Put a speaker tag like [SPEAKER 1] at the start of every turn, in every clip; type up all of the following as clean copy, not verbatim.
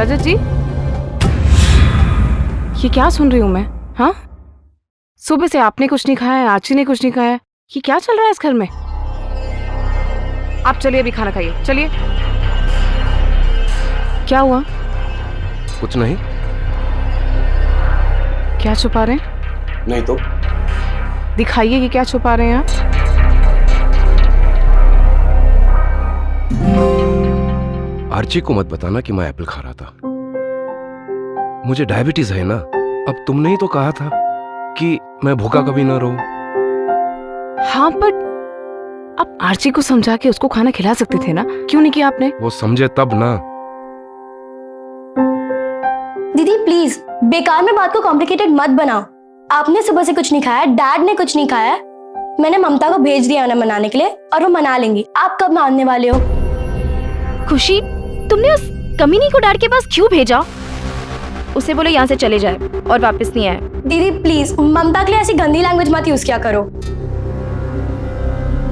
[SPEAKER 1] रजत जी, ये क्या सुन रही हूँ मैं? हाँ, सुबह से आपने कुछ नहीं खाया है, आची ने कुछ नहीं खाया है। ये क्या चल रहा है इस घर में? आप चलिए अभी खाना खाइए, चलिए। क्या हुआ?
[SPEAKER 2] कुछ नहीं।
[SPEAKER 1] क्या छुपा रहे हैं?
[SPEAKER 2] नहीं तो
[SPEAKER 1] दिखाइए कि क्या छुपा रहे हैं आप।
[SPEAKER 2] आर्ची को मत बताना कि मैं एप्पल खा रहा था। मुझे डायबिटीज है ना। अब तुमने ही तो कहा था कि मैं भूखा कभी ना रहूं।
[SPEAKER 1] हाँ, बट आप आर्ची को समझा के उसको खाना खिला सकते थे ना, क्यों नहीं किया आपने?
[SPEAKER 2] वो समझे तब ना।
[SPEAKER 3] दीदी प्लीज बेकार में बात को कॉम्प्लिकेटेड मत बनाओ। आपने सुबह से कुछ नहीं खाया, डैड ने कुछ नहीं खाया। मैंने ममता को भेज दिया ना मनाने के लिए, और वो मना लेंगी। आप कब मानने वाले हो?
[SPEAKER 4] खुशी, तुमने उस कमीनी को डैड के पास क्यों भेजा? उसे बोलो यहाँ से चले जाए और वापस नहीं आए।
[SPEAKER 3] दीदी प्लीज ममता के लिए ऐसी गंदी लैंग्वेज मत यूज किया करो।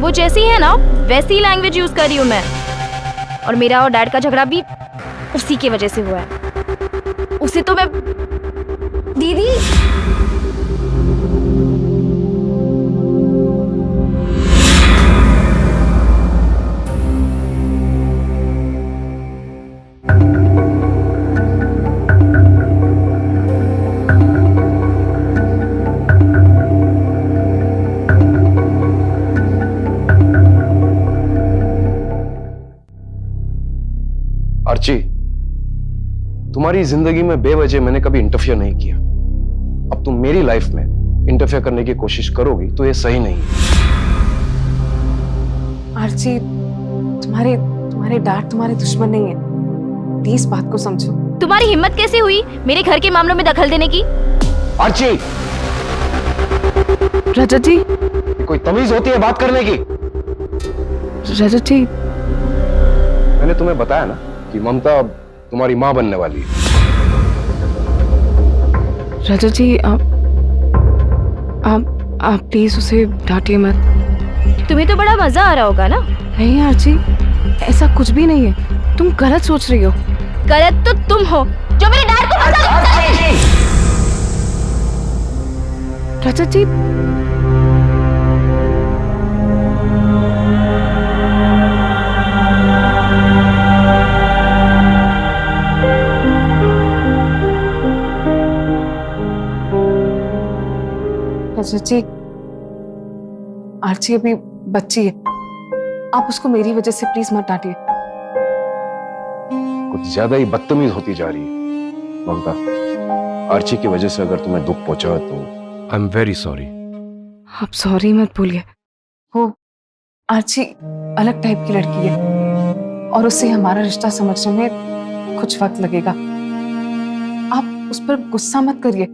[SPEAKER 4] वो जैसी है ना वैसी लैंग्वेज यूज कर रही हूँ मैं, और मेरा और डैड का झगड़ा भी उसी की वजह से हुआ है। उसे तो मैं
[SPEAKER 3] दीदी
[SPEAKER 2] आर्ची, तुम्हारी जिंदगी में बेवजह मैंने कभी इंटरफियर नहीं किया। अब तुम मेरी लाइफ में इंटरफियर करने की कोशिश करोगी तो ये सही नहीं है।
[SPEAKER 1] आर्ची, तुम्हारे डैड तुम्हारे दुश्मन नहीं है, प्लीज बात को समझो।
[SPEAKER 4] तुम्हारी हिम्मत कैसे हुई मेरे घर के मामलों में दखल देने की?
[SPEAKER 2] आर्ची,
[SPEAKER 1] रजत जी,
[SPEAKER 2] कोई तमीज होती है बात करने की?
[SPEAKER 1] रजत जी,
[SPEAKER 2] मैंने तुम्हें बताया ना कि ममता अब तुम्हारी मां बनने वाली है।
[SPEAKER 1] रजत जी, आप प्लीज उसे डांटिए मत।
[SPEAKER 4] तुम्हें तो बड़ा मजा आ रहा होगा ना?
[SPEAKER 1] नहीं आर्ची, ऐसा कुछ भी नहीं है, तुम गलत सोच रही हो।
[SPEAKER 4] गलत तो तुम हो जो मेरे डैड को
[SPEAKER 1] रजत जी, रजत जी, आर्ची अभी बच्ची है, आप उसको मेरी वजह से प्लीज मत डांटिए।
[SPEAKER 2] कुछ ज्यादा ही बदतमीज होती जा रही है ममता। आर्ची की वजह से अगर तुम्हें दुख पहुंचा तो आई एम वेरी सॉरी।
[SPEAKER 1] आप सॉरी मत बोलिए। वो आर्ची अलग टाइप की लड़की है और उससे हमारा रिश्ता समझने में कुछ वक्त लगेगा। आप उस पर गुस्सा मत करिए,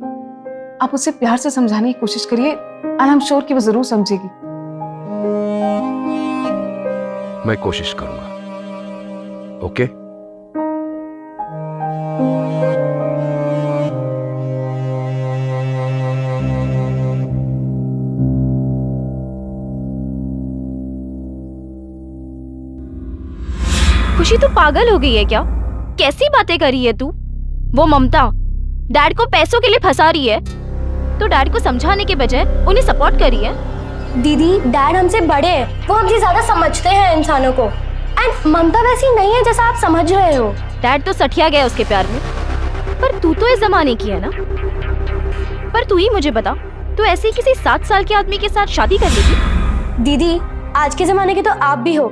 [SPEAKER 1] आप उसे प्यार से समझाने की कोशिश करिए, और आई एम श्योर कि वो जरूर समझेगी।
[SPEAKER 2] मैं कोशिश करूंगा। ओके?
[SPEAKER 4] खुशी तू पागल हो गई है क्या? कैसी बातें कर रही है तू? वो ममता डैड को पैसों के लिए फंसा रही है, तो डैड को समझाने के बजाय उन्हें सपोर्ट कर रही है।
[SPEAKER 3] दीदी डैड हमसे बड़े हैं, वो हमसे ज्यादा समझते हैं इंसानों को। एंड ममता वैसी नहीं है जैसा आप समझ रहे हो।
[SPEAKER 4] डैड तो सठिया गया उसके प्यार में, पर तू तो इस जमाने की है ना। पर तू ही मुझे बता, तू ऐसे किसी 7 साल के आदमी के साथ शादी कर लेगी?
[SPEAKER 3] दीदी आज के जमाने के तो आप भी हो,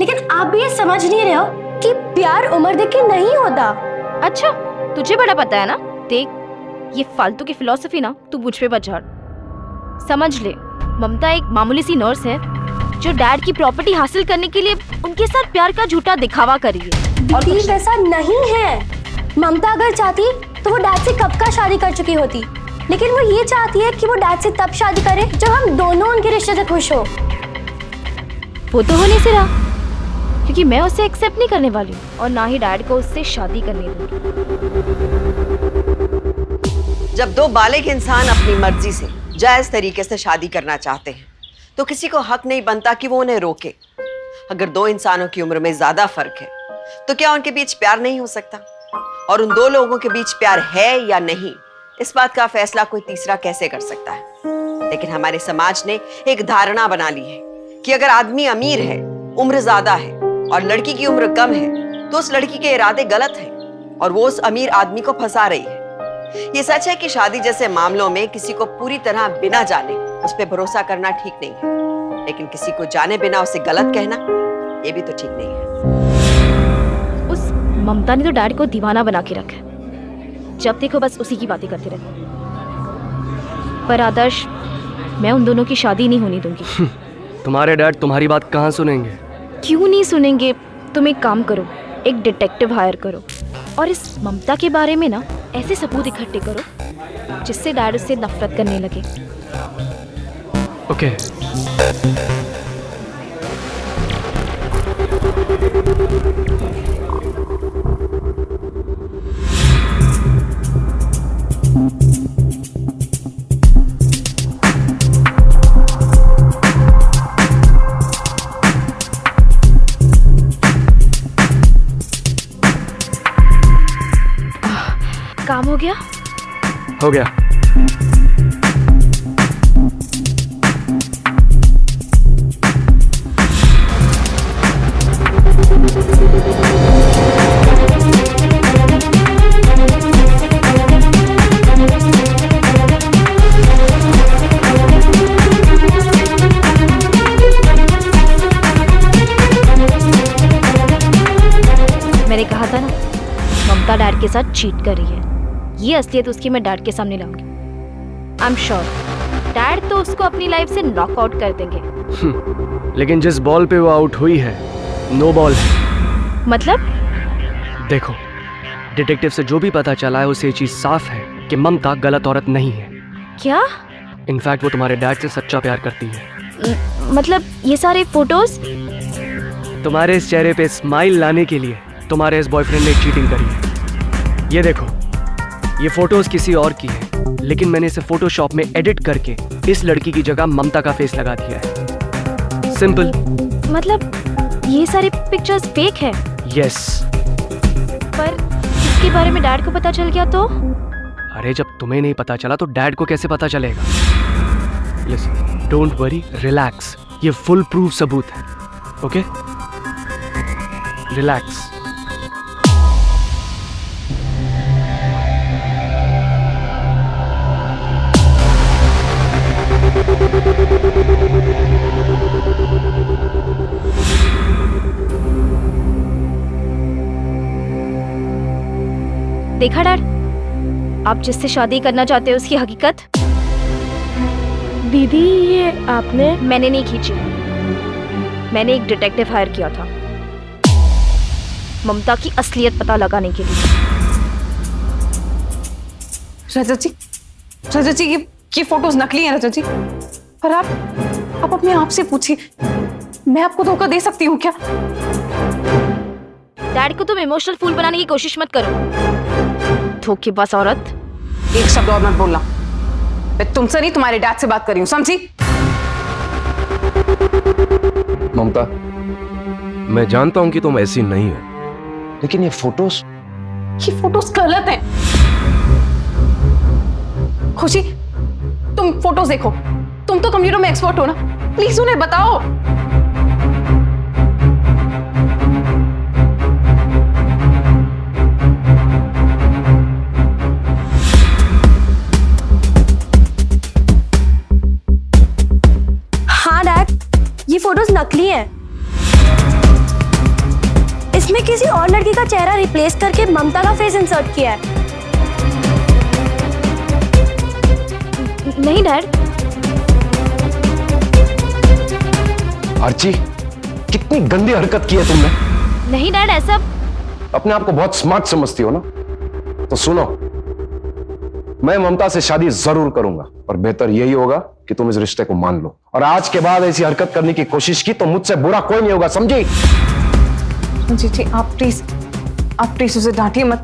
[SPEAKER 3] लेकिन आप भी ये समझ नहीं रहे हो कि प्यार उम्र देख के नहीं होता।
[SPEAKER 4] अच्छा, तुझे बड़ा पता है ना। देख, ये फालतू की फिलॉसफी ना तू मुझ पे मत झाड़। समझ ले, ममता एक मामूली सी नर्स है जो डैड की प्रॉपर्टी हासिल करने के लिए उनके साथ प्यार का झूठा दिखावा कर रही है।
[SPEAKER 3] दीदी वैसा नहीं है। ममता अगर चाहती तो वो डैड से कब का शादी कर चुकी होती, लेकिन वो ये चाहती है कि वो डैड से तब शादी करे जब हम दोनों उनके रिश्ते से खुश हो।
[SPEAKER 4] वो तो होने से रहा, क्योंकि मैं उसे एक्सेप्ट नहीं करने वाली हूँ और ना ही डैड को उससे शादी करने दूंगी।
[SPEAKER 5] जब दो बालिग इंसान अपनी मर्जी से जायज तरीके से शादी करना चाहते हैं तो किसी को हक नहीं बनता कि वो उन्हें रोके। अगर दो इंसानों की उम्र में ज्यादा फर्क है तो क्या उनके बीच प्यार नहीं हो सकता? और उन दो लोगों के बीच प्यार है या नहीं, इस बात का फैसला कोई तीसरा कैसे कर सकता है। लेकिन हमारे समाज ने एक धारणा बना ली है कि अगर आदमी अमीर है, उम्र ज्यादा है और लड़की की उम्र कम है, तो उस लड़की के इरादे गलत हैं और वो उस अमीर आदमी को फंसा रही है। ये सच है कि शादी जैसे मामलों में किसी को पूरी तरह बिना जाने उस पर भरोसा करना ठीक नहीं है, लेकिन किसी को जाने बिना उसे गलत कहना, ये भी तो ठीक नहीं है।
[SPEAKER 4] उस ममता ने तो डैड को दीवाना बना के रखा है, जब देखो बस उसी की बातें करते रहते। पर आदर्श, मैं उन दोनों की शादी नहीं होने दूंगी।
[SPEAKER 6] तुम्हारे डैड तुम्हारी बात कहाँ सुनेंगे?
[SPEAKER 4] क्यों नहीं सुनेंगे? तुम एक काम करो, एक डिटेक्टिव हायर करो और इस ममता के बारे में ना ऐसे सबूत इकट्ठे करो जिससे डैड उससे नफरत करने लगे।
[SPEAKER 6] ओके।
[SPEAKER 4] काम हो गया?
[SPEAKER 6] हो गया।
[SPEAKER 4] मैंने कहा था ना, ममता डैड के साथ चीट कर रही है। ये असलियत उसकी मैं डैड के सामने लाऊंगी। आई एम श्योर डैड तो उसको अपनी लाइफ से नॉक आउट कर देंगे।
[SPEAKER 6] लेकिन जिस बॉल पे वो आउट हुई है, नो बॉल है।
[SPEAKER 4] मतलब?
[SPEAKER 6] देखो, डिटेक्टिव से जो भी पता चला है उसे ये चीज साफ है कि ममता गलत औरत नहीं है।
[SPEAKER 4] क्या?
[SPEAKER 6] इनफैक्ट वो तुम्हारे डैड से सच्चा प्यार करती है।
[SPEAKER 4] मतलब ये सारे फोटोज?
[SPEAKER 6] तुम्हारे इस चेहरे पे स्माइल लाने के लिए तुम्हारे इस बॉयफ्रेंड ने चीटिंग करी है। ये देखो, ये फोटोज किसी और की है, लेकिन मैंने इसे फोटोशॉप में एडिट करके इस लड़की की जगह ममता का फेस लगा दिया है। सिंपल।
[SPEAKER 4] मतलब ये सारे पिक्चर्स फेक है?
[SPEAKER 6] यस।
[SPEAKER 4] पर इसके बारे में डैड को पता चल गया तो?
[SPEAKER 6] अरे जब तुम्हें नहीं पता चला तो डैड को कैसे पता चलेगा? Listen, don't worry, relax. ये फुल प्रूफ सबूत है। Okay, relax.
[SPEAKER 4] देखा डैड, आप जिससे शादी करना चाहते हो उसकी हकीकत?
[SPEAKER 3] दीदी, ये आपने?
[SPEAKER 4] मैंने नहीं खींची, मैंने एक डिटेक्टिव हायर किया था ममता की असलियत पता लगाने के लिए।
[SPEAKER 1] रजत जी, ये फोटोज नकली हैं रजत जी। पर आप अपने आप से पूछिए, मैं आपको धोखा दे सकती हूँ क्या?
[SPEAKER 4] डैड को तुम इमोशनल फूल बनाने की कोशिश मत करो, धोखेबाज औरत।
[SPEAKER 1] एक शब्द और मत बोलना। मैं तुमसे नहीं, तुम्हारे डैड से बात कर रही हूँ, समझी?
[SPEAKER 2] ममता, मैं जानता हूं कि तुम ऐसी नहीं हो, लेकिन ये फोटोज
[SPEAKER 1] गलत हैं। खुशी, तुम फोटोज देखो, तुम तो कंप्यूटर में एक्सपर्ट हो ना, प्लीज उन्हें बताओ।
[SPEAKER 3] हाँ डैड, ये फोटोज नकली हैं। इसमें किसी और लड़की का चेहरा रिप्लेस करके ममता का फेस इंसर्ट किया है।
[SPEAKER 4] नहीं डैड।
[SPEAKER 2] आर्ची, कितनी गंदी हरकत की है तुमने।
[SPEAKER 4] नहीं डैड, ऐसा।
[SPEAKER 2] अपने आप को बहुत स्मार्ट समझती हो ना, तो सुनो, मैं ममता से शादी जरूर करूंगा और बेहतर यही होगा कि तुम इस रिश्ते को मान लो। और आज के बाद ऐसी हरकत करने की कोशिश की तो मुझसे बुरा कोई नहीं होगा, समझी?
[SPEAKER 1] जी, आप प्लीज उसे डांटिए मत।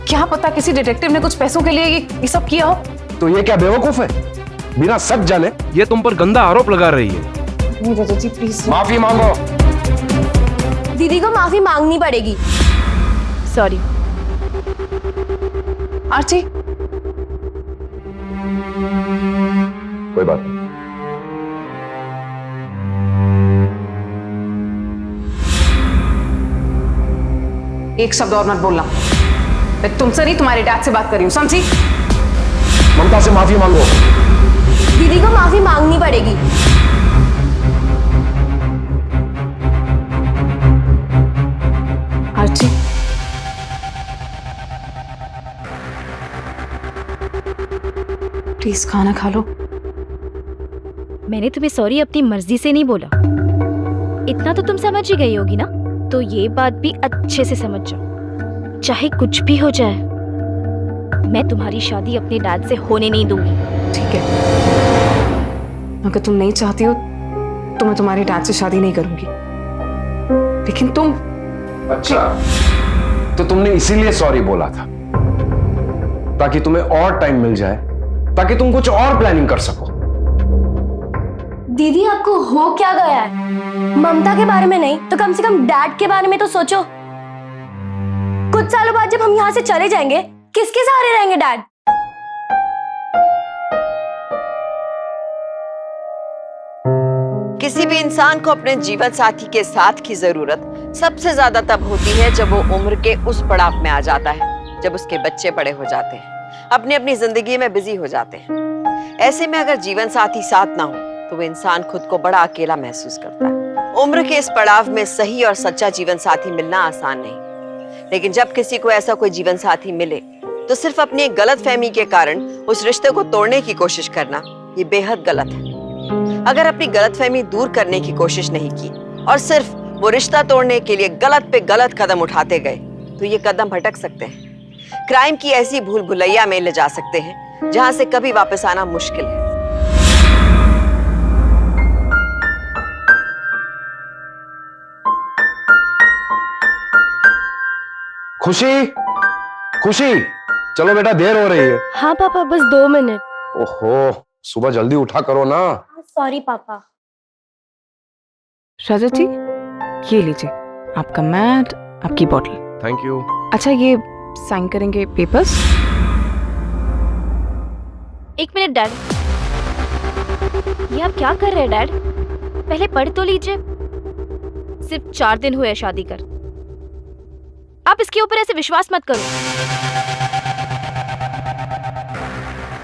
[SPEAKER 1] क्या पता किसी डिटेक्टिव ने कुछ पैसों के लिए ये सब किया हो।
[SPEAKER 2] तो ये क्या बेवकूफ है, बिना सच जाने ये तुम पर गंदा आरोप लगा रही है।
[SPEAKER 1] नहीं रजत जी, प्लीज
[SPEAKER 2] माफी मांगो।
[SPEAKER 3] दीदी को माफी मांगनी पड़ेगी।
[SPEAKER 4] सॉरी।
[SPEAKER 1] आरती,
[SPEAKER 2] कोई बात नहीं।
[SPEAKER 1] एक शब्द और मत बोलना। मैं तुमसे नहीं, तुम्हारे डैड से बात कर रही हूँ, समझी?
[SPEAKER 2] ममता से माफी मांगो।
[SPEAKER 3] दीदी को माफी मांगनी पड़ेगी।
[SPEAKER 1] आरती, प्लीज खाना खा लो।
[SPEAKER 4] मैंने तुम्हें सॉरी अपनी मर्जी से नहीं बोला। इतना तो तुम समझ ही गई होगी ना, तो ये बात भी अच्छे से समझ जाओ। चाहे कुछ भी हो जाए, मैं तुम्हारी शादी अपने डैड से होने नहीं दूंगी।
[SPEAKER 1] ठीक है, अगर तुम नहीं चाहती हो तो मैं तुम्हारे डैड से शादी नहीं करूंगी, लेकिन तुम।
[SPEAKER 2] अच्छा, तो तुमने इसीलिए सॉरी बोला था, ताकि तुम्हें और टाइम मिल जाए, ताकि तुम कुछ और प्लानिंग कर सको।
[SPEAKER 3] दीदी आपको हो क्या गया है? ममता के बारे में नहीं तो कम से कम डैड के बारे में तो सोचो। कुछ सालों बाद जब हम यहाँ से चले जाएंगे, किसके सहारे रहेंगे डैड?
[SPEAKER 5] किसी भी इंसान को अपने जीवन साथी के साथ की जरूरत सबसे ज्यादा तब होती है जब वो उम्र के उस पड़ाव में आ जाता है, जब उसके बच्चे बड़े हो जाते हैं, अपनी अपनी जिंदगी में बिजी हो जाते हैं। ऐसे में अगर जीवन साथी साथ ना हो तो वो इंसान खुद को बड़ा अकेला महसूस करता है। उम्र के इस पड़ाव में सही और सच्चा जीवन साथी मिलना आसान नहीं, लेकिन जब किसी को ऐसा कोई जीवन साथी मिले तो सिर्फ अपनी एक गलतफहमी के कारण उस रिश्ते को तोड़ने की कोशिश करना ये बेहद गलत है। अगर अपनी गलतफहमी दूर करने की कोशिश नहीं की और सिर्फ वो रिश्ता तोड़ने के लिए गलत पे गलत कदम उठाते गए तो ये कदम भटक सकते हैं, क्राइम की ऐसी भूल भुलैया में ले जा सकते हैं जहां से कभी वापस आना मुश्किल है।
[SPEAKER 2] खुशी, खुशी, चलो बेटा, देर हो रही है।
[SPEAKER 3] हाँ पापा, बस 2 मिनट।
[SPEAKER 2] ओहो, सुबह जल्दी उठा करो ना।
[SPEAKER 3] सॉरी पापा।
[SPEAKER 1] रजत जी, ये लीजिए आपका मैट, आपकी बॉटल।
[SPEAKER 2] Thank you.
[SPEAKER 1] अच्छा, ये साइन करेंगे पेपर्स?
[SPEAKER 4] एक मिनट डैड, ये आप क्या कर रहे हैं डैड? पहले पढ़ तो लीजिए। सिर्फ 4 दिन हुए शादी कर, आप इसके ऊपर ऐसे विश्वास मत करो।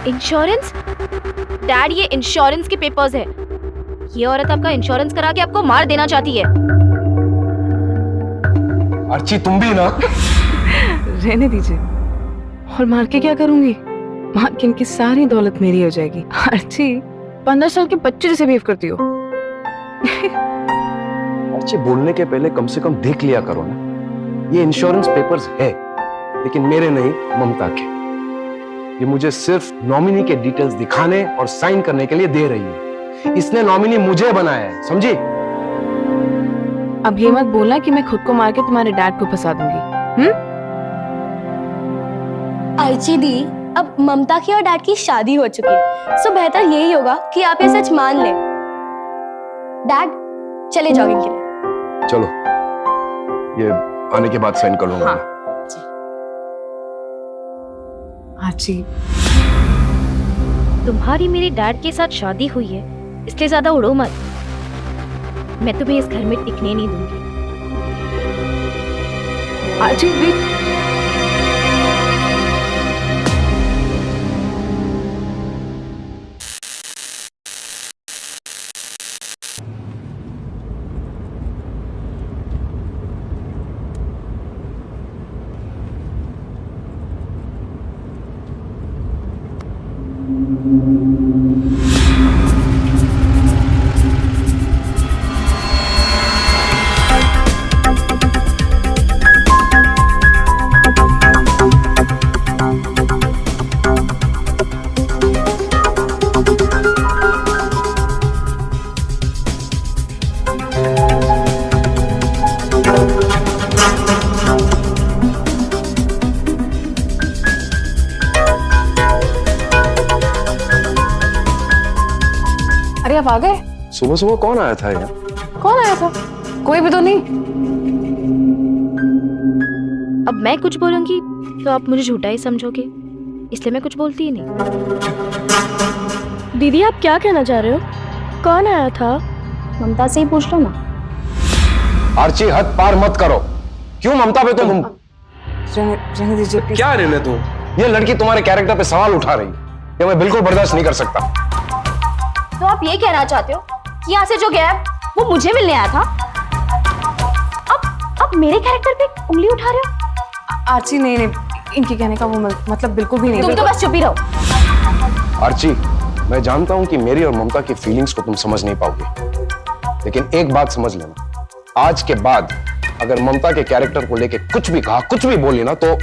[SPEAKER 4] इंश्योरेंस? डैड, ये इंश्योरेंस के पेपर्स है। ये औरत आपका इंश्योरेंस करा के आपको मार देना चाहती है।
[SPEAKER 2] अर्ची, तुम भी ना।
[SPEAKER 1] रहने दीजिए। और मार के क्या करूंगी? मार के इनकी सारी दौलत मेरी हो जाएगी। अर्ची, 15 साल के बच्चे जैसे बिहेव करती हो।
[SPEAKER 2] अर्ची, बोलने के पहले कम से कम देख लिया करो ना। ये इंश्योरेंस पेपर्स है, लेकिन मेरे नहीं, ममता के। ये मुझे सिर्फ नॉमिनी के डिटेल्स दिखाने और साइन करने के लिए दे रही है। इसने नॉमिनी मुझे बनाया है, समझी?
[SPEAKER 1] अब ये मत बोलना कि मैं खुद को मार के तुम्हारे डैड को फंसा दूंगी।
[SPEAKER 3] आर्ची दी, अब ममता की और डैड की शादी हो चुकी है, सो बेहतर यही होगा कि आप ये सच मान लें। डैड, चले जॉगिंग के लिए।
[SPEAKER 2] चलो, ये आने के बाद साइन कर लूंगा।
[SPEAKER 1] हाँ। आजी,
[SPEAKER 4] तुम्हारी मेरे डैड के साथ शादी हुई है, इसलिए ज्यादा उड़ो मत। मैं तुम्हें इस घर में टिकने नहीं दूंगी।
[SPEAKER 1] आजी वेट। अरे आप आ गए?
[SPEAKER 2] सुबह सुबह कौन आया था यार?
[SPEAKER 1] कौन आया था? कोई भी तो नहीं।
[SPEAKER 4] अब मैं कुछ बोलूंगी तो आप मुझे झूठा ही समझोगे। इसलिए मैं कुछ बोलती ही नहीं।
[SPEAKER 3] दीदी आप क्या कहना चाह रहे हो? कौन आया था?
[SPEAKER 4] ममता से ही पूछ लो ना।
[SPEAKER 2] आर्ची हद पार मत करो। क्यों ममता पे तुम
[SPEAKER 1] रहने दीजिए प्लीज।
[SPEAKER 2] क्या रहने तू? ये लड़की तुम्हारे कैरेक्टर पे सवाल उठा रही है, ये मैं बिल्कुल बर्दाश्त नहीं कर सकता।
[SPEAKER 4] तो आप ये कहना चाहते हो कि यहाँ से जो गया है वो मुझे मिलने आया था? अब मेरे कैरेक्टर पे उंगली उठा रहे हो?
[SPEAKER 1] आर्ची नहीं नहीं, इनके कहने का वो मतलब बिल्कुल भी नहीं।
[SPEAKER 4] तुम तो बस चुप ही रहो।
[SPEAKER 2] आर्ची, मैं जानता हूं कि मेरी और ममता की फीलिंग्स को तुम समझ नहीं पाओगे, लेकिन एक बात समझ लेना, आज के बाद अगर ममता के कैरेक्टर को लेके कुछ भी कहा, कुछ भी बोली ना, तो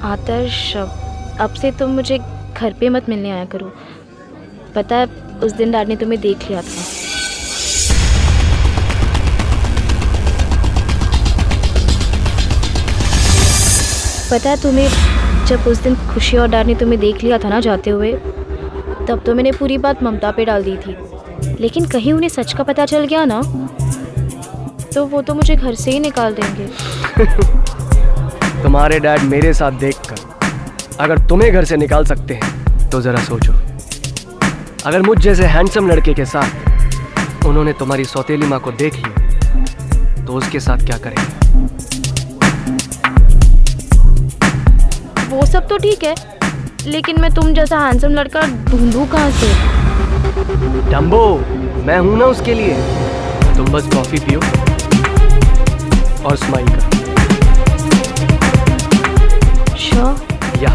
[SPEAKER 4] आदर्श, अब से तुम मुझे घर पे मत मिलने आया करो। पता है उस दिन डैड ने तुम्हें देख लिया था। पता है तुम्हें, जब उस दिन खुशी और डैड ने तुम्हें देख लिया था ना जाते हुए, तब तो मैंने पूरी बात ममता पे डाल दी थी, लेकिन कहीं उन्हें सच का पता चल गया ना, तो वो तो मुझे घर से ही निकाल देंगे।
[SPEAKER 6] तुम्हारे डैड मेरे साथ देखकर अगर तुम्हें घर से निकाल सकते हैं तो जरा सोचो, अगर मुझ जैसे हैंडसम लड़के के साथ उन्होंने तुम्हारी सौतेली माँ को देख लिया तो उसके साथ क्या करेंगे?
[SPEAKER 4] वो सब तो ठीक है, लेकिन मैं तुम जैसा हैंडसम लड़का ढूंढूं कहाँ से?
[SPEAKER 6] डम्बो, मैं हूं ना उसके लिए। तुम बस कॉफी पियो और स्माइल करो।
[SPEAKER 4] श्योर?
[SPEAKER 6] या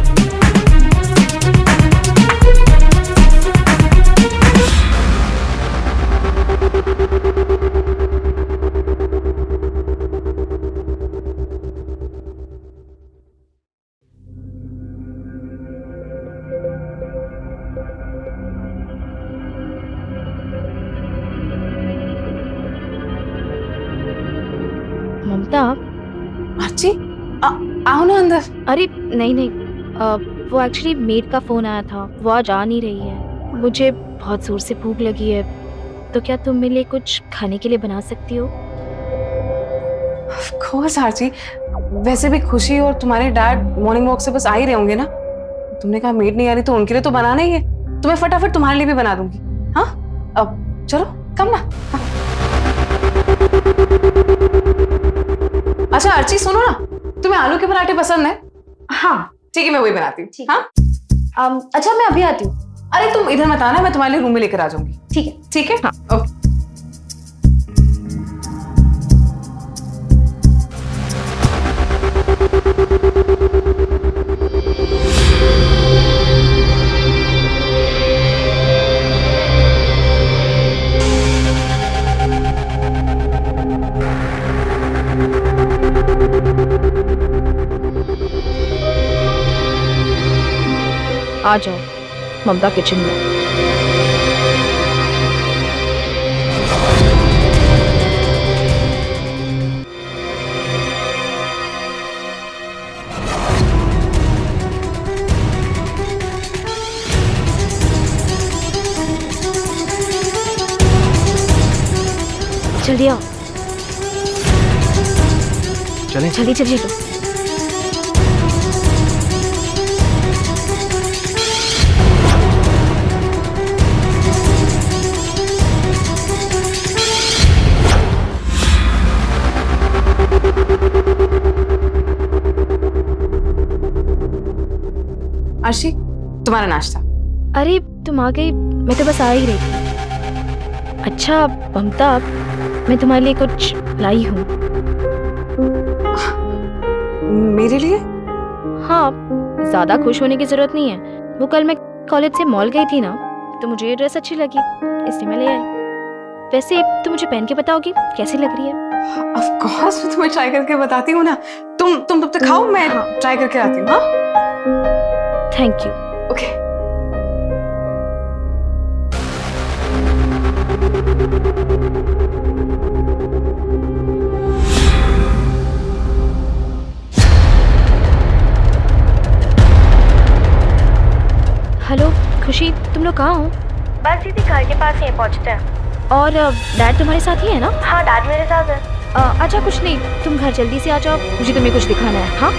[SPEAKER 4] ममता,
[SPEAKER 1] आर्ची आओ ना अंदर।
[SPEAKER 4] अरे नहीं नहीं, वो एक्चुअली मेड का फोन आया था, वो आज आ नहीं रही है। मुझे बहुत जोर से भूख लगी है, तो क्या तुम मेरे लिए कुछ खाने के लिए बना सकती हो?
[SPEAKER 1] ऑफ कोर्स आर्ची, वैसे भी खुशी और तुम्हारे डैड मॉर्निंग वॉक से बस आ ही रहे होंगे ना। तुमने कहा मेड नहीं आ रही तो उनके लिए तो बनाना ही है, तो मैं फटाफट तुम्हारे लिए भी बना दूंगी। हाँ अब चलो कम ना। हाँ। अच्छा आर्ची सुनो ना, तुम्हें आलू के पराठे पसंद है? हाँ ठीक है, मैं वही बनाती हूँ। हाँ
[SPEAKER 4] अच्छा मैं अभी आती हूँ।
[SPEAKER 1] अरे तुम इधर मत आना, मैं तुम्हारे लिए रूम में लेकर आ जाऊंगी।
[SPEAKER 4] ठीक है।
[SPEAKER 1] ठीक है हाँ ओके।
[SPEAKER 4] आ जाओ ममता किचन में। जल्दी आओ।
[SPEAKER 6] चलें?
[SPEAKER 4] जल्दी चलिए तो।
[SPEAKER 1] आशी तुम्हारा नाश्ता।
[SPEAKER 4] अरे तुम आ गई, मैं तो बस आ ही रही थी। अच्छा ममता, मैं तुम्हारे लिए कुछ लाई हूँ।
[SPEAKER 1] मेरे लिए?
[SPEAKER 4] हाँ, ज्यादा खुश होने की जरूरत नहीं है। वो कल मैं कॉलेज से मॉल गई थी ना, तो मुझे ये ड्रेस अच्छी लगी, इसलिए मैं ले आई। वैसे तुम मुझे पहन के बताओगी कैसी लग रही है?
[SPEAKER 1] ऑफ कोर्स मैं तुम्हें ट्राई करके बताती हूँ ना। तुम तब तक खाओ, मैं ट्राई करके आती हूँ। हाँ
[SPEAKER 4] थैंक यू।
[SPEAKER 1] ओके।
[SPEAKER 4] खुशी, तुम लोग कहाँ हो?
[SPEAKER 3] बस दीदी घर के पास ही पहुँचते हैं।
[SPEAKER 4] और डैड तुम्हारे साथ ही है ना?
[SPEAKER 3] हाँ डैड मेरे साथ है।
[SPEAKER 4] अच्छा कुछ नहीं, तुम घर जल्दी से आ जाओ, मुझे तुम्हें कुछ दिखाना है। हाँ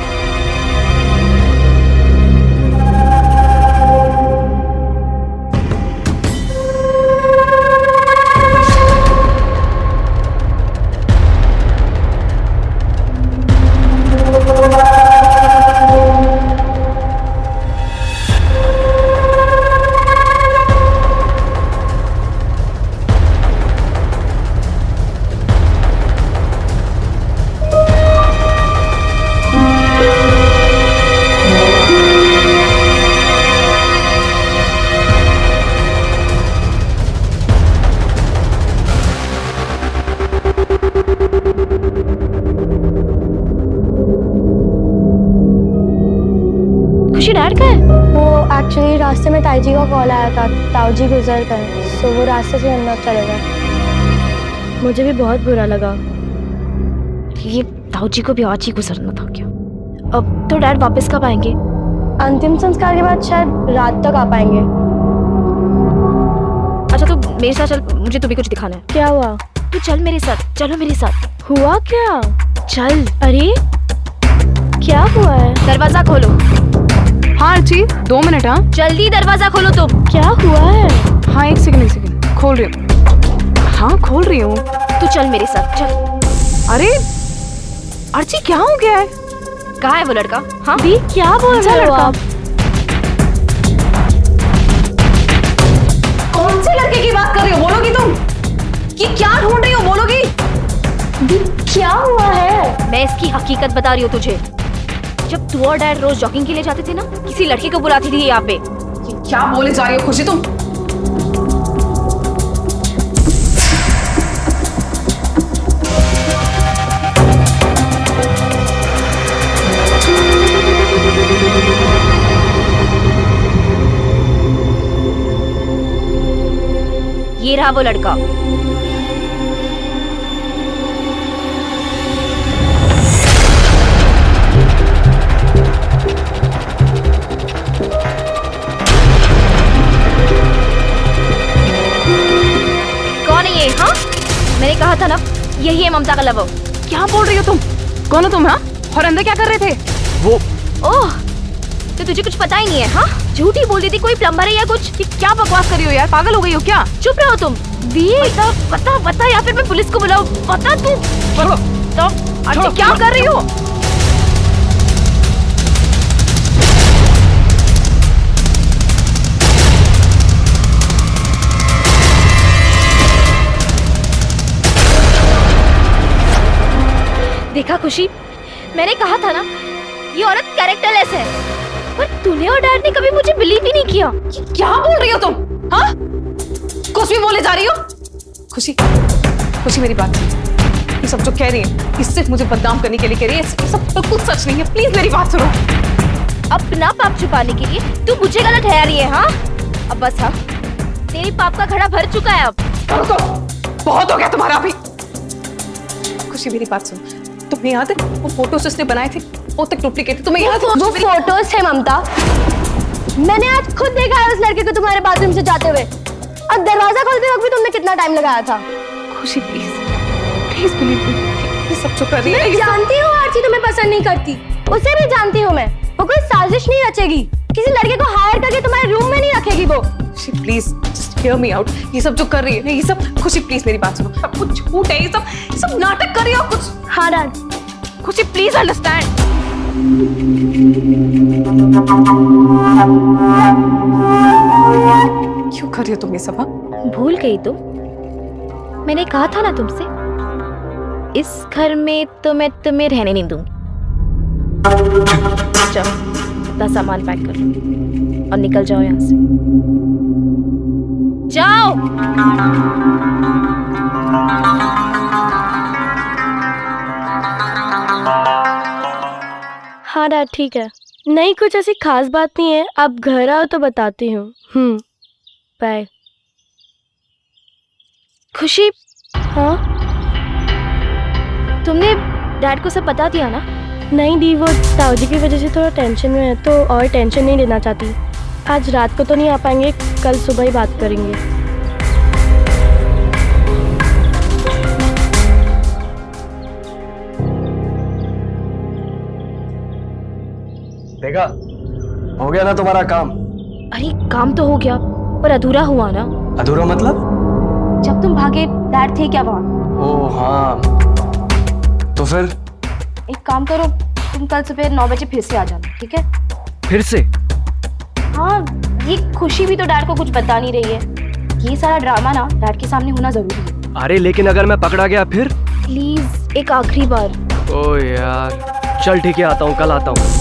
[SPEAKER 4] खुशी, डैड कहाँ है?
[SPEAKER 3] वो एक्चुअली रास्ते में ताई जी का कॉल आया था, ताऊ जी गुजर गए, सो वो रास्ते से अंदर चले गए। मुझे भी बहुत बुरा लगा।
[SPEAKER 4] ये ताऊ जी को भी आज ही गुजरना था क्या? अब तो डैड वापस कब आएंगे?
[SPEAKER 3] अंतिम संस्कार के बाद शायद रात तक आ पाएंगे।
[SPEAKER 4] अच्छा तो मेरे साथ चल, मुझे तुम्हें कुछ दिखाना है।
[SPEAKER 3] क्या हुआ?
[SPEAKER 4] तू चल मेरे साथ, चलो मेरे साथ।
[SPEAKER 3] हुआ क्या?
[SPEAKER 4] चल।
[SPEAKER 3] अरे क्या हुआ है?
[SPEAKER 4] दरवाजा खोलो।
[SPEAKER 1] हाँ अर्ची, 2 मिनट। हाँ
[SPEAKER 4] जल्दी दरवाजा खोलो तुम।
[SPEAKER 3] क्या हुआ है?
[SPEAKER 1] हाँ, एक सेकंड खोल रही हूँ। हाँ खोल रही हूँ।
[SPEAKER 4] तू चल मेरे साथ, चल।
[SPEAKER 1] अरे अर्ची, क्या हो गया है?
[SPEAKER 4] कहाँ है वो लड़का? हाँ
[SPEAKER 3] दी क्या बोल रहे हो आप?
[SPEAKER 1] कौन से लड़के की बात कर रही हो? बोलोगी तुम? कि क्या ढूंढ रही हो? बोलोगी?
[SPEAKER 3] दी क्या हुआ है?
[SPEAKER 4] मैं इसकी हकीकत बता रही हूँ तुझे। जब तू और डैड रोज जॉगिंग के लिए जाते थे ना, किसी लड़के को बुलाती थी यहाँ पे।
[SPEAKER 1] ये क्या बोले जा रही हो खुशी तुम?
[SPEAKER 4] ये रहा वो लड़का। कौन है ये? हाँ मैंने कहा था ना, यही है ममता का लवर।
[SPEAKER 1] क्या बोल रही हो तुम? कौन हो तुम? हाँ, और अंदर क्या कर रहे थे?
[SPEAKER 6] वो
[SPEAKER 4] ओह, तो तुझे कुछ पता ही नहीं है? हाँ झूठी बोल रही थी, कोई प्लम्बर है या कुछ?
[SPEAKER 1] ये क्या बकवास कर रही हो यार? पागल हो गई हो क्या?
[SPEAKER 4] चुप रहो तुम। दी बता बता या फिर मैं पुलिस को बुलाऊं? बता तू।
[SPEAKER 1] छोड़ो।
[SPEAKER 4] तो
[SPEAKER 1] अर्ची, क्या कर रही हो?
[SPEAKER 4] देखा खुशी, मैंने कहा था ना, ये औरत कैरेक्टरलेस है। पर तूने और डैड ने कभी मुझे बिलीव ही नहीं किया।
[SPEAKER 1] ये क्या बोल रही हो तुम? हाँ, कुछ भी बोले जा रही हो? खुशी, खुशी मेरी बात सुनो। ये सब जो कह रही है, ये सिर्फ मुझे बदनाम करने के लिए कह रही है। ये सब बिल्कुल सच नहीं है। प्लीज मेरी बात सुनो।
[SPEAKER 4] अपना पाप छुपाने के लिए तू मुझे गलत ठहरा रही है। हाँ अब बस। हाँ तेरी पाप का घड़ा भर चुका है अब।
[SPEAKER 1] रुको, बहुत हो गया तुम्हारा भी। खुशी मेरी बात सुनो। तुम्हें याद है वो फोटोज उसने बनाए थे, वो तक डुप्लीकेट थे? तुम्हें याद है?
[SPEAKER 3] वो फोटोज थे ममता। मैंने आज खुद देखा है उस लड़के को तुम्हारे बाथरूम से जाते हुए, और दरवाजा खोलते वक्त भी तुमने कितना टाइम लगाया था।
[SPEAKER 1] खुशी प्लीज, प्लीज बिलीव मी। ये सब जो कर रही है,
[SPEAKER 3] मैं जानती हूँ आरती तुम्हें पसंद नहीं करती, उसे भी जानती हूँ मैं। वो कोई साजिश नहीं रचेगी, किसी लड़के को हायर करके तुम्हारे रूम में नहीं रखेगी वो।
[SPEAKER 1] खुशी please just hear me out. ये सब जो कर रही है ना, ये सब, खुशी प्लीज मेरी बात सुनो, सब कुछ झूठ है। ये सब नाटक कर रही हो कुछ।
[SPEAKER 3] हाँ डैड।
[SPEAKER 1] खुशी प्लीज अंडरस्टैंड। क्यों कर रही हो तुम ये सब? हाँ,
[SPEAKER 4] भूल गई तुम? मैंने कहा था ना तुमसे, इस घर में तो मैं तुम्हें रहने नहीं दूंगी। चलो अपना सामान पैक कर लो और निकल जाओ यहाँ से। जाओ।
[SPEAKER 3] हाँ डैड ठीक है, नहीं कुछ ऐसी खास बात नहीं है, आप घर आओ तो बताती हूँ। बाय।
[SPEAKER 4] खुशी,
[SPEAKER 3] हाँ
[SPEAKER 4] तुमने डैड को सब बता दिया ना?
[SPEAKER 3] नहीं दी, वो ताऊ जी की वजह से थोड़ा टेंशन में है, तो और टेंशन नहीं लेना चाहती। आज रात को तो नहीं आ पाएंगे, कल सुबह ही बात करेंगे।
[SPEAKER 6] देखा, हो गया ना तुम्हारा काम।
[SPEAKER 4] अरे काम तो हो गया पर अधूरा हुआ ना।
[SPEAKER 6] अधूरा मतलब?
[SPEAKER 4] जब तुम भागे डैड थे क्या वहाँ?
[SPEAKER 6] ओह हाँ, तो फिर?
[SPEAKER 4] एक काम करो, तुम कल सुबह 9 बजे फिर से आ जाना, ठीक है?
[SPEAKER 6] फिर से?
[SPEAKER 4] हाँ, ये खुशी भी तो डैड को कुछ बता नहीं रही है। ये सारा ड्रामा ना डैड के सामने होना जरूरी है।
[SPEAKER 6] अरे लेकिन अगर मैं पकड़ा गया फिर?
[SPEAKER 4] प्लीज एक आखिरी बार।
[SPEAKER 6] ओ यार, चल ठीक है, आता हूँ, कल आता हूँ।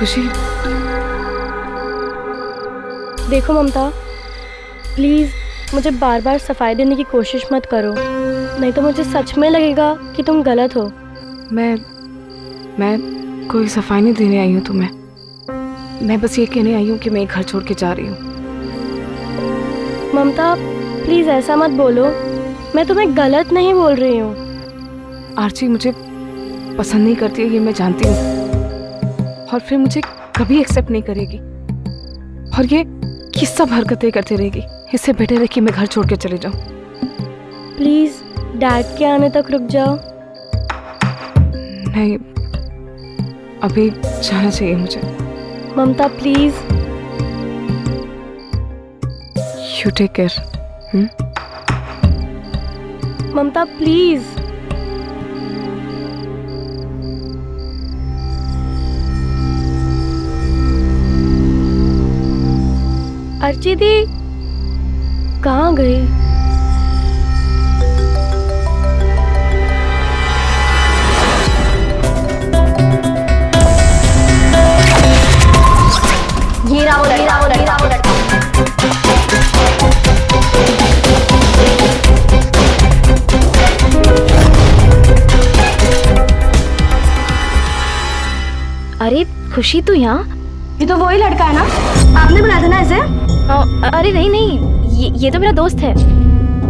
[SPEAKER 1] खुशी,
[SPEAKER 3] देखो ममता, प्लीज़ मुझे बार बार सफाई देने की कोशिश मत करो, नहीं तो मुझे सच में लगेगा कि तुम गलत हो।
[SPEAKER 1] मैं कोई सफाई नहीं देने आई हूँ तुम्हें। मैं बस ये कहने आई हूँ कि मैं घर छोड़ के जा रही हूँ।
[SPEAKER 3] ममता प्लीज़ ऐसा मत बोलो, मैं तुम्हें गलत नहीं बोल रही हूँ।
[SPEAKER 1] आरची मुझे पसंद नहीं करती है, ये मैं जानती हूँ, और फिर मुझे कभी एक्सेप्ट नहीं करेगी, और ये सब हरकतें करती रहेगी। इससे बेटर है कि मैं घर छोड़ के चले जाऊं।
[SPEAKER 3] प्लीज़ डैड के आने तक रुक जाओ।
[SPEAKER 1] नहीं, अभी जाना चाहिए मुझे।
[SPEAKER 3] Mamta please.
[SPEAKER 1] You take care.
[SPEAKER 3] Mamta please. Archi di कहाँ गई?
[SPEAKER 4] ये रहा वो लड़का। अरे खुशी तू यहाँ?
[SPEAKER 3] ये तो वही लड़का है ना, आपने बुलाया था ना इसे?
[SPEAKER 4] अरे नहीं, ये तो मेरा दोस्त है।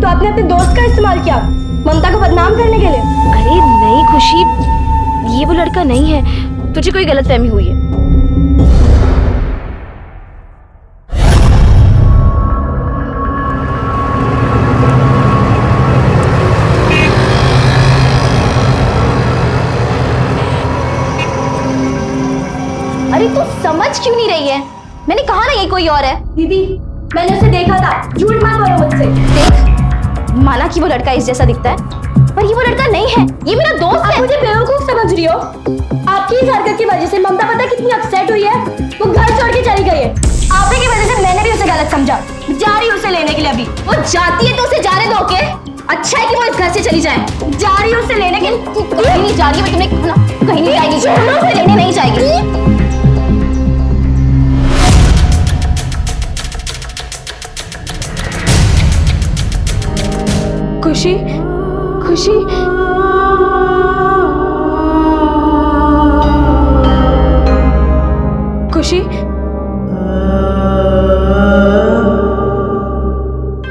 [SPEAKER 3] तो आपने अपने दोस्त का इस्तेमाल किया ममता को बदनाम करने के लिए?
[SPEAKER 4] अरे नहीं खुशी, ये वो लड़का नहीं है, तुझे कोई गलतफहमी हुई है। अरे तू समझ क्यों नहीं रही है? मैंने कहा ना ये कोई और है।
[SPEAKER 3] दीदी मैंने उसे देखा था, झूठ मत बोलो मुझसे।
[SPEAKER 4] देख, माना कि वो लड़का इस जैसा दिखता है, पर ये वो लड़का नहीं है, ये मेरा दोस्त है।
[SPEAKER 3] मुझे बेवकूफ समझ रही हो? आपकी इस हरकत की वजह से ममता पता है कितनी अपसेट हुई है, वो घर छोड़ के चली गई है। आप ही की वजह से मैंने भी उसे गलत समझा। जा रही हूँ उसे लेने के लिए अभी।
[SPEAKER 4] वो जाती है तो उसे जाने दो, ओके? अच्छा है कि वो इस घर से चली जाए।
[SPEAKER 3] जा रही हूँ उसे लेने के लिए।
[SPEAKER 4] कहीं नहीं जा रही, मैं तुम्हें कहीं नहीं जाएगी, उसे लेने नहीं जाएगी।
[SPEAKER 1] खुशी, खुशी, खुशी,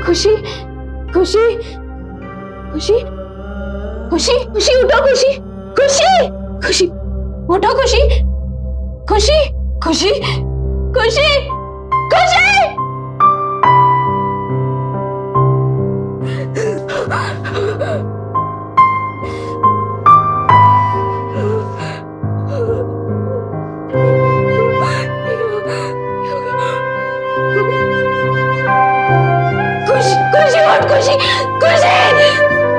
[SPEAKER 1] खुशी, खुशी, खुशी, खुशी, खुशी उठो, खुशी, खुशी, खुशी उठो, खुशी, खुशी, खुशी, खुशी, खुशी। खुशी, खुशी,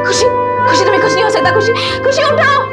[SPEAKER 1] खुशी, खुशी, तुम्हें कुछ नहीं हो सकता। खुशी, खुशी उठाओ।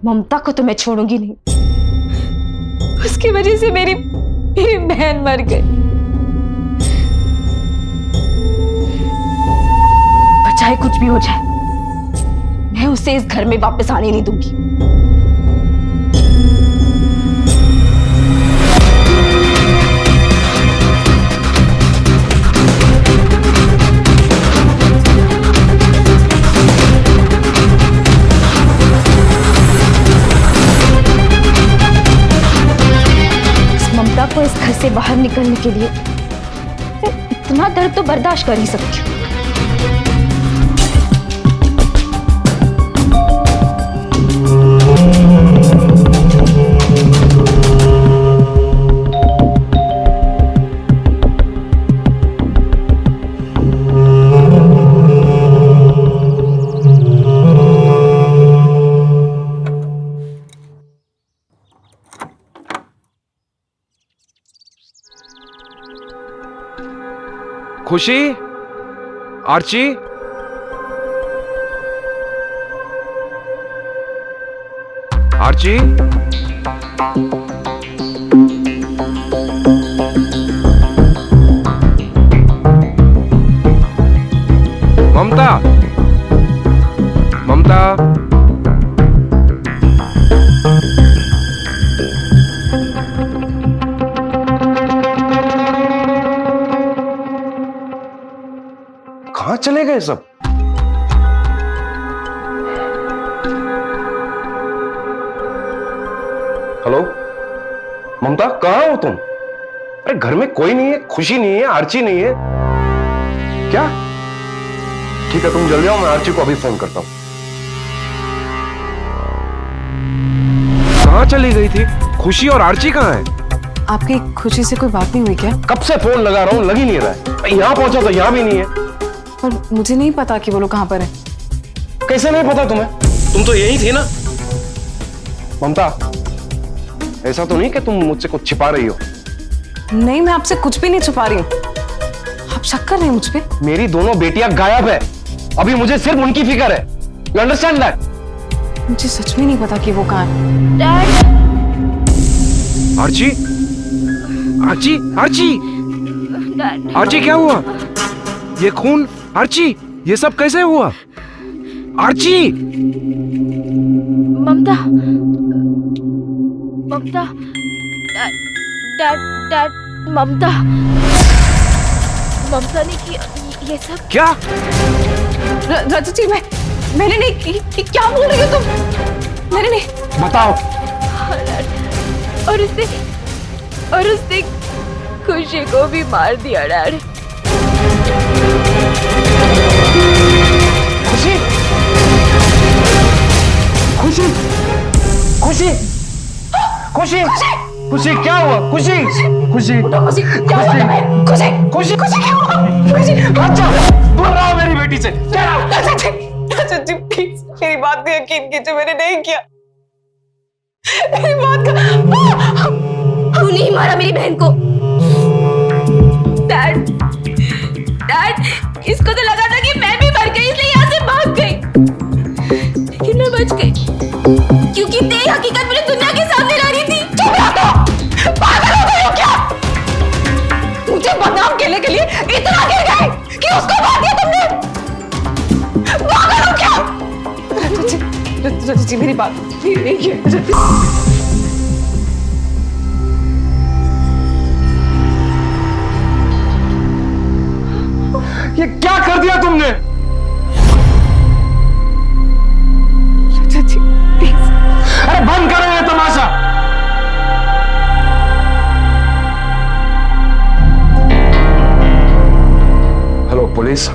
[SPEAKER 4] ममता को तो मैं छोड़ूंगी नहीं। उसकी वजह से मेरी बहन मर गई। पर चाहे कुछ भी हो जाए, मैं उसे इस घर में वापस आने नहीं दूंगी। ममता को इस घर से बाहर निकलने के लिए मैं इतना दर्द तो बर्दाश्त कर ही सकती हूँ।
[SPEAKER 2] खुशी, आर्ची, आर्ची, ममता, ममता, कहां चले गए सब? हेलो ममता, कहां हो तुम? अरे घर में कोई नहीं है, खुशी नहीं है, आर्ची नहीं है क्या? ठीक है तुम जल्दी आओ, मैं आर्ची को अभी फोन करता हूं। कहां चली गई थी खुशी और आर्ची? कहां है?
[SPEAKER 1] आपकी खुशी से कोई बात नहीं हुई क्या?
[SPEAKER 2] कब से फोन लगा रहा हूं, लग ही नहीं रहा है। यहां पहुंचा तो यहां भी नहीं है।
[SPEAKER 1] पर मुझे नहीं पता कि वो लोग कहां पर हैं।
[SPEAKER 2] कैसे नहीं पता तुम्हें? तुम तो यही थी ना। ममता, ऐसा तो नहीं कि तुम मुझसे कुछ छिपा रही हो?
[SPEAKER 1] नहीं, मैं आपसे कुछ भी नहीं छुपा रही हूँ। आप शक कर रहे हैं मुझ पे?
[SPEAKER 2] मेरी दोनों बेटियां गायब है, अभी मुझे सिर्फ उनकी फिक्र है। You understand that?
[SPEAKER 1] मुझे सच में नहीं पता कि वो कहां है।
[SPEAKER 4] Dad,
[SPEAKER 2] Archie, Archie, Archie,
[SPEAKER 4] dad,
[SPEAKER 2] Archie क्या हुआ? ये खून, आर्ची, ये सब कैसे हुआ? Archie,
[SPEAKER 4] Mamta, Mamta, dad, dad, dad, Mamta, Mamta ने किया ये सब।
[SPEAKER 2] क्या?
[SPEAKER 1] रजत जी, मैंने नहीं की। क्या बोल रही हो तुम? मैंने नहीं।
[SPEAKER 2] बताओ।
[SPEAKER 4] और उसने खुशी को भी मार दिया डैड।
[SPEAKER 2] खुशी, खुशी, खुशी, खुशी, खुशी क्या हुआ? खुशी, खुशी,
[SPEAKER 1] खुशी क्या हुआ तुम्हें? खुशी, खुशी, खुशी क्या हुआ? खुशी,
[SPEAKER 2] अच्छा दूर रहो मेरी बेटी से।
[SPEAKER 1] रजत जी प्लीज मेरी बात पे यकीन कीजिए, मैंने नहीं किया। मेरी बात का
[SPEAKER 4] तूने ही मारा मेरी बहन को। डैड, डैड, इसको तो लगा था कि मैं भी मर गई इसलिए यहाँ से भाग गई, लेकिन मैं बच गई क्योंकि तेरी हकीकत मुझे दुनिया के सामने ला रही थी।
[SPEAKER 1] चुप रहो, पागल हो गए हो क्या? मुझे बदनाम करने के लिए इतना गिर गए कि उसको मार दिया तुमने? पागल हो क्या? रजत जी मेरी बात
[SPEAKER 2] ये क्या कर दिया तुमने?
[SPEAKER 1] रजत जी प्लीज।
[SPEAKER 2] अरे बंद करो ये तमाशा। हेलो पुलिस,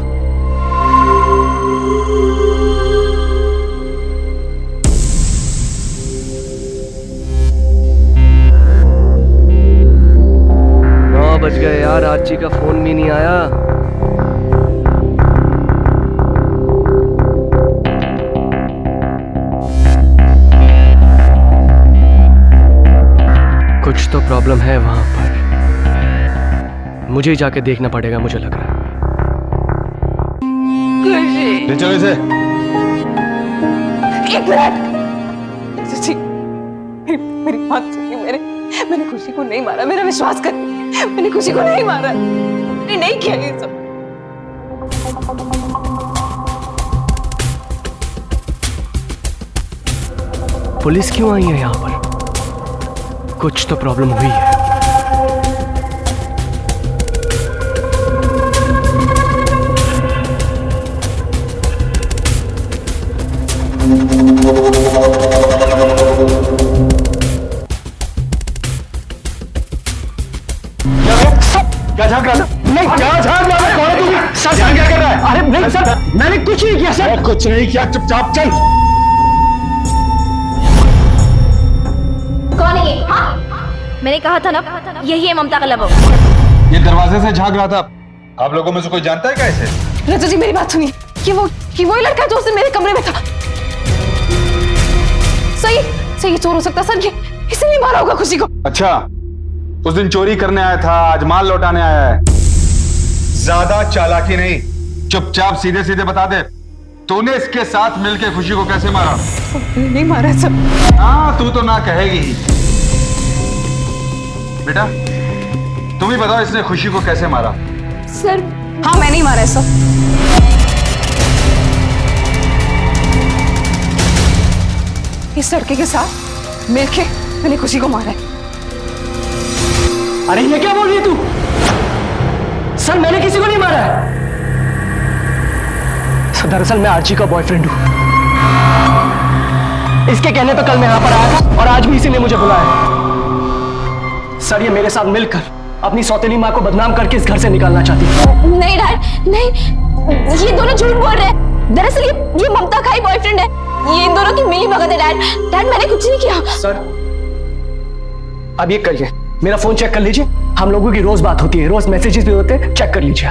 [SPEAKER 6] बज गए यार, आर्ची का फोन भी नहीं आया। कुछ तो प्रॉब्लम है वहां पर, मुझे ही जाके देखना पड़ेगा, मुझे लग रहा है।
[SPEAKER 2] ले चलो इसे।
[SPEAKER 1] एक मिनट मेरी बात सुनिए, मैंने खुशी को नहीं मारा, मेरा विश्वास करिए, मैंने खुशी को नहीं मारा, मैंने नहीं किया ये सब।
[SPEAKER 6] पुलिस क्यों आई है यहाँ पर? कुछ तो प्रॉब्लम हुई है।
[SPEAKER 2] क्या झांक रहा था? नहीं, क्या झांक रहा था? कौन है तू? सर क्या कर रहा है? अरे नहीं सर, मैंने कुछ नहीं किया सर। कुछ नहीं किया, चुपचाप चल।
[SPEAKER 3] कौन है ये? हाँ?
[SPEAKER 4] मैंने कहा था ना, यही है ममता का लव।
[SPEAKER 7] ये दरवाजे से झांक रहा था। आप लोगों में से कोई जानता है क्या इसे?
[SPEAKER 1] रजत जी मेरी बात सुनिए, कि वो लड़का जो उस दिन मेरे कमरे में था, सही चोर हो सकता सर, ये इसलिए मारा होगा खुशी को।
[SPEAKER 7] अच्छा, उस दिन चोरी करने आया था, आज माल लौटाने आया है। ज्यादा चालाकी नहीं, चुपचाप सीधे सीधे बता दे, तूने इसके साथ मिलकर खुशी को कैसे मारा?
[SPEAKER 1] नहीं मारा है सर।
[SPEAKER 7] हाँ, तू तो ना कहेगी ही। बेटा तुम ही बताओ, इसने खुशी को कैसे मारा?
[SPEAKER 1] सर हाँ, मैं नहीं मारा है सर। इस लड़के के साथ मिलके मैंने खुशी को मारा है।
[SPEAKER 6] अरे ये क्या बोल रही है तू? सर मैंने किसी को नहीं मारा है। सर दरअसल मैं आर्ची का बॉयफ्रेंड हूं। इसके कहने पे कल मैं यहां पर आया था और आज भी इसी ने मुझे बुलाया। सर ये मेरे साथ मिलकर अपनी सौतेली मां को बदनाम करके इस घर से निकालना चाहती है।
[SPEAKER 3] नहीं डैड, नहीं, ये दोनों झूठ बोल रहे हैं। दरअसल ये ममता का ही बॉयफ्रेंड है। ये इन दोनों की मिली भगत है डैड, मैंने कुछ नहीं किया।
[SPEAKER 6] सर अब ये करिए, मेरा फोन चेक कर लीजिए। हम लोगों की रोज बात होती है, रोज मैसेजेस भी होते हैं, चेक कर लीजिए।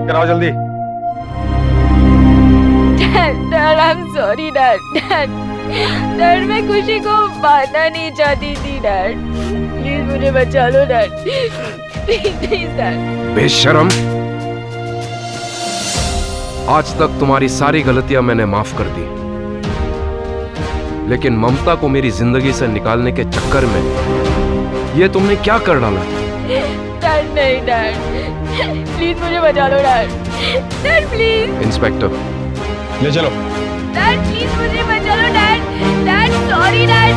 [SPEAKER 7] कराओ जल्दी।
[SPEAKER 4] Dad I am sorry dad, मैं खुशी को मारना नहीं चाहती थी डैड, प्लीज मुझे बचा लो डैड, प्लीज डैड।
[SPEAKER 2] बेशरम, आज तक तुम्हारी सारी गलतियां मैंने माफ कर दी, लेकिन ममता को मेरी जिंदगी से निकालने के चक्कर में ये तुमने क्या कर डाला?
[SPEAKER 4] डैड नहीं डैड, प्लीज मुझे बचा लो डैड प्लीज।
[SPEAKER 2] इंस्पेक्टर
[SPEAKER 7] ले चलो।
[SPEAKER 4] डैड प्लीज मुझे बचा लो dad sorry dad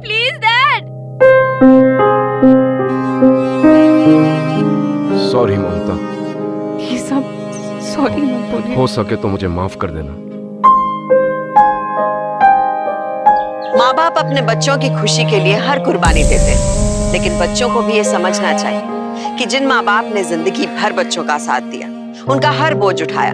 [SPEAKER 4] please dad.
[SPEAKER 2] Sorry Mamta,
[SPEAKER 1] ये सब सॉरी मत बोलिए।
[SPEAKER 2] हो सके तो मुझे माफ कर देना।
[SPEAKER 5] माँ बाप अपने बच्चों की खुशी के लिए हर कुर्बानी देते हैं, लेकिन बच्चों को भी ये समझना चाहिए कि जिन माँ बाप ने जिंदगी भर बच्चों का साथ दिया, उनका हर बोझ उठाया,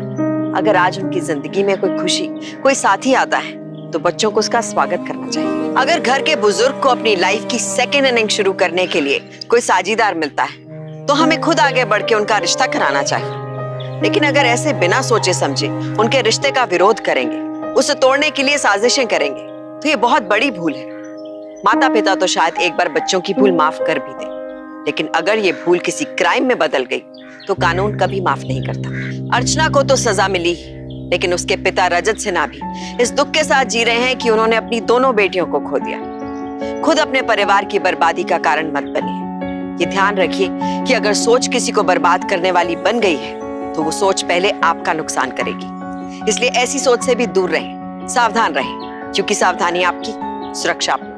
[SPEAKER 5] अगर आज उनकी जिंदगी में कोई खुशी, कोई साथी आता है तो बच्चों को उसका स्वागत करना चाहिए। अगर घर के बुजुर्ग को अपनी लाइफ की सेकेंड इनिंग शुरू करने के लिए कोई साझीदार मिलता है तो हमें खुद आगे बढ़ के उनका रिश्ता कराना चाहिए। लेकिन अगर ऐसे बिना सोचे समझे उनके रिश्ते का विरोध करेंगे, उसे तोड़ने के लिए साजिशें करेंगे, तो ये बहुत बड़ी भूल है। माता पिता तो शायद एक बार बच्चों की भूल माफ कर भी दे, लेकिन अगर ये भूल किसी क्राइम में बदल गई तो कानून कभी माफ नहीं करता। अर्चना को तो सजा मिली, लेकिन उसके पिता रजत सिन्हा भी इस दुख के साथ जी रहे हैं कि उन्होंने अपनी दोनों बेटियों को खो दिया। खुद अपने परिवार की बर्बादी का कारण मत बनिए। ये ध्यान रखिए कि अगर सोच किसी को बर्बाद करने वाली बन गई है तो वो सोच पहले आपका नुकसान करेगी। इसलिए ऐसी सोच से भी दूर रहें, सावधान रहें, क्योंकि सावधानी आपकी सुरक्षा आपकी।